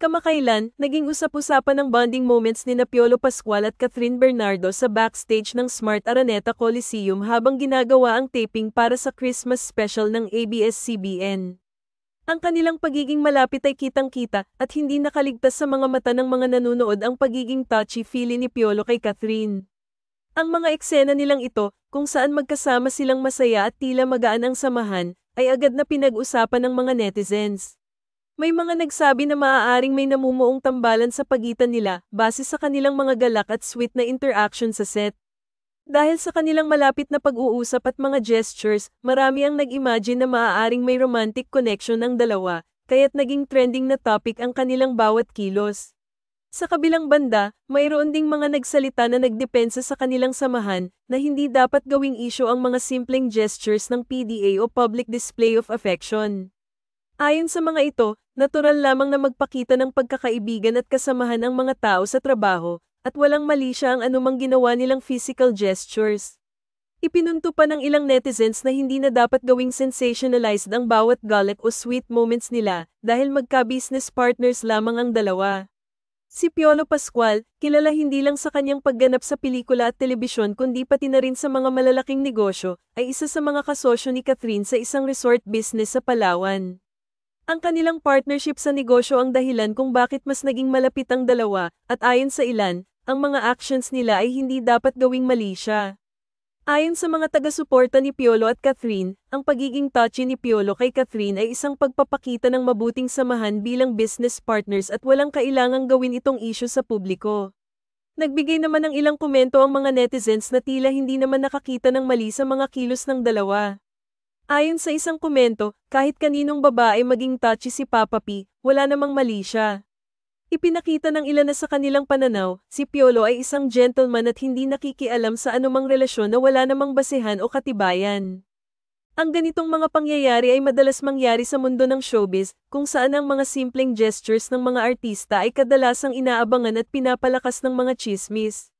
Kamakailan, naging usap-usapan ng bonding moments ni Piolo Pascual at Catherine Bernardo sa backstage ng Smart Araneta Coliseum habang ginagawa ang taping para sa Christmas special ng ABS-CBN. Ang kanilang pagiging malapit ay kitang-kita at hindi nakaligtas sa mga mata ng mga nanonood ang pagiging touchy-feely ni Piolo kay Catherine. Ang mga eksena nilang ito, kung saan magkasama silang masaya at tila magaan ang samahan, ay agad na pinag-usapan ng mga netizens. May mga nagsabi na maaaring may namumuong tambalan sa pagitan nila base sa kanilang mga galak at sweet na interaction sa set. Dahil sa kanilang malapit na pag-uusap at mga gestures, marami ang nag-imagine na maaaring may romantic connection ng dalawa, kaya't naging trending na topic ang kanilang bawat kilos. Sa kabilang banda, mayroon ding mga nagsalita na nagdepensa sa kanilang samahan na hindi dapat gawing issue ang mga simpleng gestures ng PDA o public display of affection. Ayon sa mga ito, natural lamang na magpakita ng pagkakaibigan at kasamahan ang mga tao sa trabaho, at walang mali siya ang anumang ginawa nilang physical gestures. Ipinunto pa ng ilang netizens na hindi na dapat gawing sensationalized ang bawat galak o sweet moments nila dahil magka-business partners lamang ang dalawa. Si Piolo Pascual, kilala hindi lang sa kanyang pagganap sa pelikula at telebisyon kundi pati na rin sa mga malalaking negosyo, ay isa sa mga kasosyo ni Catherine sa isang resort business sa Palawan. Ang kanilang partnership sa negosyo ang dahilan kung bakit mas naging malapit ang dalawa, at ayon sa ilan, ang mga actions nila ay hindi dapat gawing mali siya. Ayon sa mga taga-suporta ni Piolo at Catherine, ang pagiging touchy ni Piolo kay Catherine ay isang pagpapakita ng mabuting samahan bilang business partners at walang kailangang gawin itong issue sa publiko. Nagbigay naman ng ilang komento ang mga netizens na tila hindi naman nakakita ng mali sa mga kilos ng dalawa. Ayon sa isang komento, kahit kaninong babae maging touchy si Papa P, wala namang mali siya. Ipinakita ng ilan na sa kanilang pananaw, si Piolo ay isang gentleman at hindi nakikialam sa anumang relasyon na wala namang basehan o katibayan. Ang ganitong mga pangyayari ay madalas mangyari sa mundo ng showbiz, kung saan ang mga simpleng gestures ng mga artista ay kadalasang inaabangan at pinapalakas ng mga tsismis.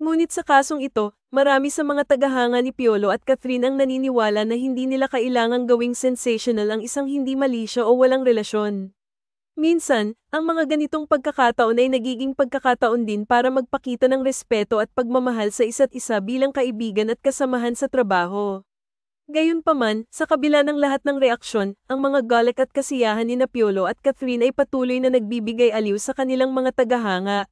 Ngunit sa kasong ito, marami sa mga tagahanga ni Piolo at Catherine ang naniniwala na hindi nila kailangang gawing sensational ang isang hindi mali siya o walang relasyon. Minsan, ang mga ganitong pagkakataon ay nagiging pagkakataon din para magpakita ng respeto at pagmamahal sa isa't isa bilang kaibigan at kasamahan sa trabaho. Gayunpaman, sa kabila ng lahat ng reaksyon, ang mga galak at kasiyahan ni Piolo at Catherine ay patuloy na nagbibigay aliw sa kanilang mga tagahanga.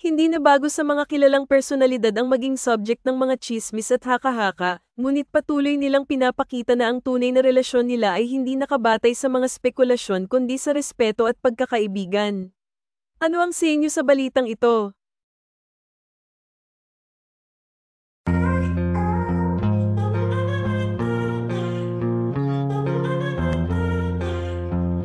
Hindi na bago sa mga kilalang personalidad ang maging subject ng mga tsismis at haka-haka, ngunit patuloy nilang pinapakita na ang tunay na relasyon nila ay hindi nakabatay sa mga spekulasyon kundi sa respeto at pagkakaibigan. Ano ang sa inyo sa balitang ito?